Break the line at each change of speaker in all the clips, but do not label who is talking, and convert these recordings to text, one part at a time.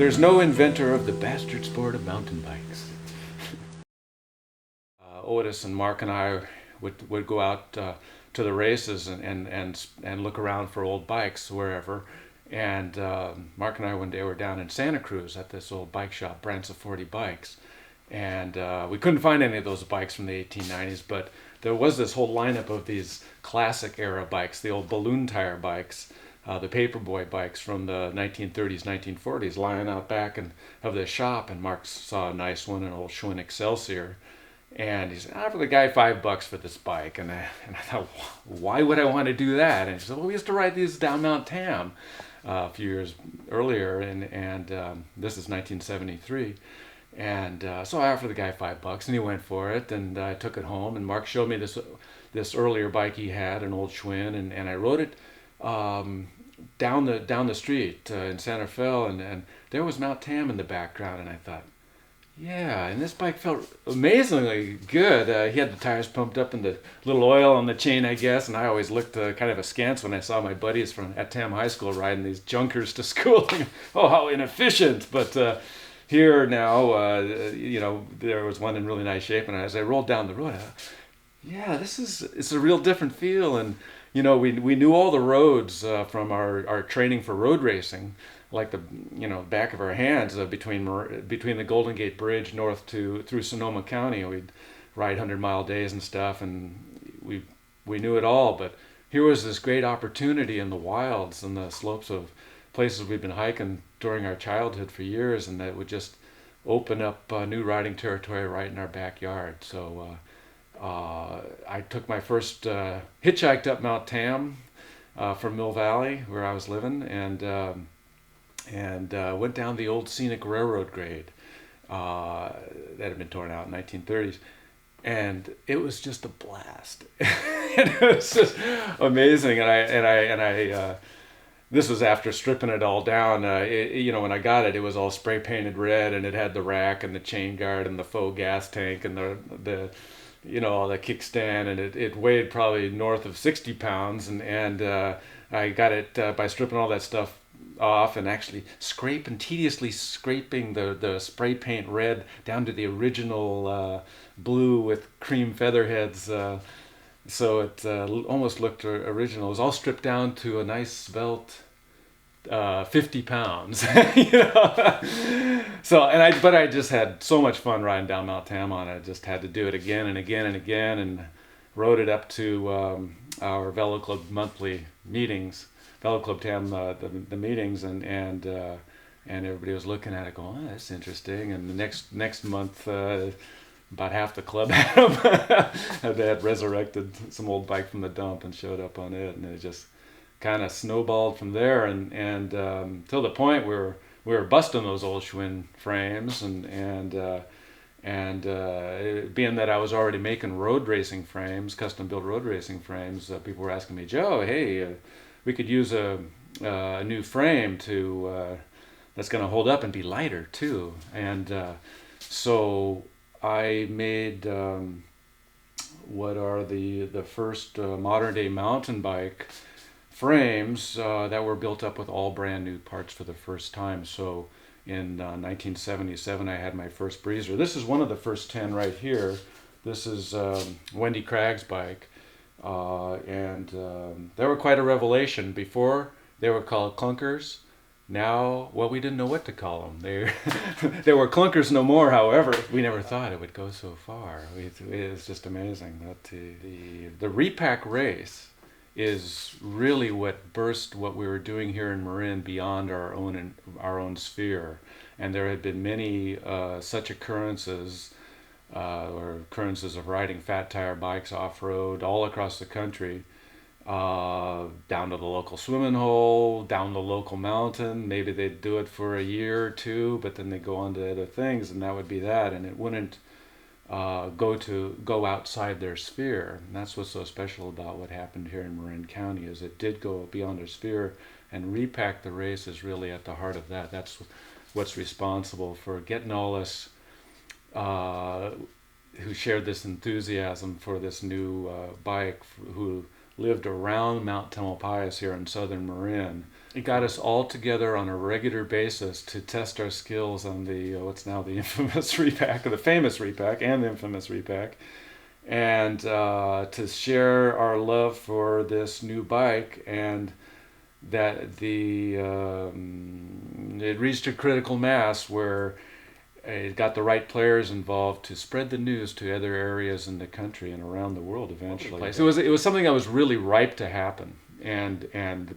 there's no inventor of the bastard sport of mountain bikes. Otis and Mark and I would go out to the races and look around for old bikes wherever. And Mark and I one day were down in Santa Cruz at this old bike shop, Brands of 40 Bikes. And we couldn't find any of those bikes from the 1890s, but there was this whole lineup of these classic era bikes, the old balloon tire bikes, the paperboy bikes from the 1930s, 1940s, lying out back of the shop. And Mark saw a nice one, an old Schwinn Excelsior. And he said, for the guy $5 for this bike. And I thought, why would I want to do that? And he said, well, we used to ride these down Mt Tam a few years earlier, and this is 1973. And so I offered the guy $5, and he went for it, and I took it home. And Mark showed me this earlier bike he had, an old Schwinn, and I rode it down the street in Santa Fe, and there was Mt Tam in the background, and I thought, yeah, and this bike felt amazingly good. He had the tires pumped up and the little oil on the chain, I guess, and I always looked kind of askance when I saw my buddies at Tam High School riding these junkers to school. Oh, how inefficient! But here now, there was one in really nice shape, and as I rolled down the road, it's a real different feel. And we knew all the roads from our training for road racing, like the back of our hands, between the Golden Gate Bridge north through Sonoma County. We'd ride 100-mile days and stuff, and we knew it all. But here was this great opportunity in the wilds and the slopes of places we've been hiking during our childhood for years, and that would just open up new riding territory right in our backyard. So I took my first hitchhiked up Mount Tam from Mill Valley, where I was living, and went down the old scenic railroad grade that had been torn out in the 1930s. And it was just a blast. It was just amazing. And I this was after stripping it all down. When I got it, it was all spray painted red, and it had the rack and the chain guard and the faux gas tank and the kickstand, and it weighed probably north of 60 pounds. And I got it by stripping all that stuff off and actually tediously scraping the spray paint red down to the original blue with cream feather heads, so it almost looked original. It was all stripped down to a nice svelte 50 pounds. But I just had so much fun riding down Mount Tam on it. I just had to do it again and again and again, and rode it up to our Velo Club monthly meetings, Velo Club Tam, the meetings, and everybody was looking at it going, oh, that's interesting. And the next month, about half the club had resurrected some old bike from the dump and showed up on it, and it just kind of snowballed from there, and till the point where we were busting those old Schwinn frames, and being that I was already making road racing frames, custom built road racing frames, people were asking me, Joe, hey, we could use a new frame that's going to hold up and be lighter too. And so I made what are the first modern day mountain bike frames that were built up with all brand new parts for the first time. So in 1977, I had my first Breezer. This is one of the first 10 right here. This is Wendy Craig's bike. And they were quite a revelation. Before, they were called clunkers. Now, well, we didn't know what to call them. They were clunkers no more, however. We never thought it would go so far. It was just amazing. The Repack race is really what burst what we were doing here in Marin beyond our own sphere. And there had been many such occurrences, or occurrences of riding fat tire bikes off-road all across the country, down to the local swimming hole, down the local mountain. Maybe they'd do it for a year or two, but then they'd go on to other things, and that would be that, and it wouldn't go outside their sphere. And that's what's so special about what happened here in Marin County, is it did go beyond their sphere, and Repack the race is really at the heart of that. That's what's responsible for getting all us who shared this enthusiasm for this new bike, who lived around Mt Tamalpais here in southern Marin, it got us all together on a regular basis to test our skills on the what's now the infamous Repack, or the famous Repack, and the infamous Repack, and to share our love for this new bike, and that it reached a critical mass where it got the right players involved to spread the news to other areas in the country and around the world eventually. So it was something that was really ripe to happen.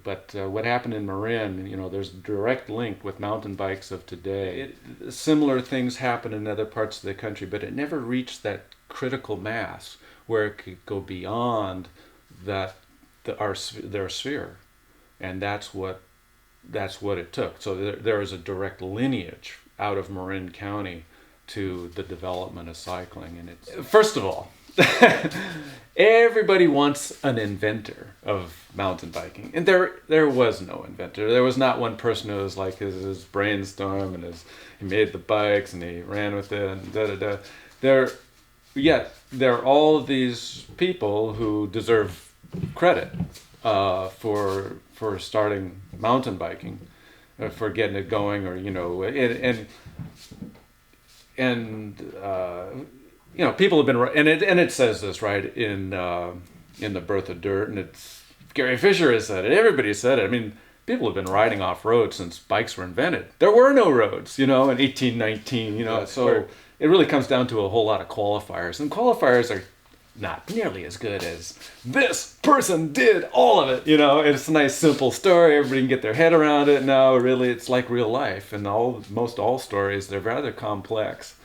But what happened in Marin, there's a direct link with mountain bikes of today. Similar things happen in other parts of the country, but it never reached that critical mass where it could go beyond their sphere, and that's what it took. So there is a direct lineage out of Marin County to the development of cycling, and it's first of all. Everybody wants an inventor of mountain biking, and there was no inventor. There was not one person who was like his brainstorm and he made the bikes and he ran with it and da da da. There are all these people who deserve credit for starting mountain biking, for getting it going, or people have been, and it says this right in the Birth of Dirt, and it's Gary Fisher has said it. Everybody said it. I mean, people have been riding off roads since bikes were invented. There were no roads, in 1819. So it really comes down to a whole lot of qualifiers, and qualifiers are not nearly as good as this person did all of it. It's a nice simple story. Everybody can get their head around it. No, really, it's like real life, and most all stories, they're rather complex.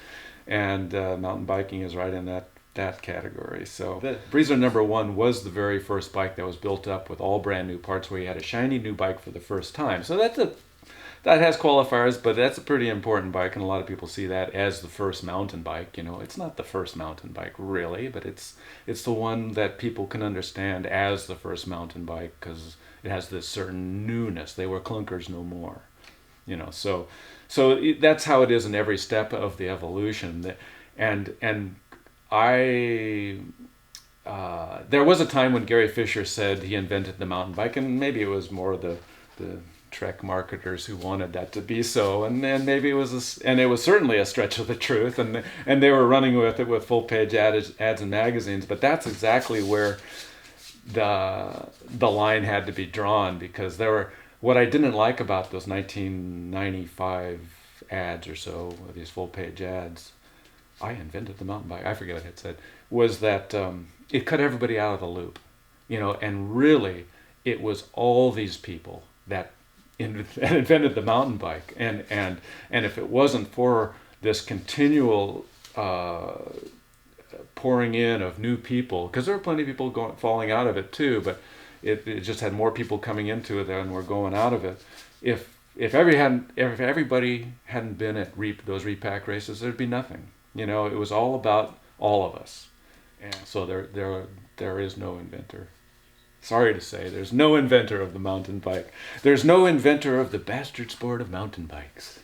And mountain biking is right in that category. So the Breezer number 1 was the very first bike that was built up with all brand new parts, where you had a shiny new bike for the first time. So that has qualifiers, but that's a pretty important bike, and a lot of people see that as the first mountain bike. It's not the first mountain bike really, but it's the one that people can understand as the first mountain bike, because it has this certain newness. They were clunkers no more. So that's how it is in every step of the evolution. And there was a time when Gary Fisher said he invented the mountain bike, and maybe it was more the Trek marketers who wanted that to be so, and maybe it was and it was certainly a stretch of the truth, and they were running with it with full page ads in magazines. But that's exactly where the line had to be drawn, because there were. What I didn't like about those 1995 ads or so, these full-page ads, I invented the mountain bike, I forget what it said, was that it cut everybody out of the loop. And really, it was all these people that invented the mountain bike. And if it wasn't for this continual pouring in of new people, because there were plenty of people falling out of it too, but it just had more people coming into it than were going out of it. If everybody hadn't been at those Repack races, there'd be nothing. It was all about all of us. And so there is no inventor. Sorry to say, there's no inventor of the mountain bike. There's no inventor of the bastard sport of mountain bikes.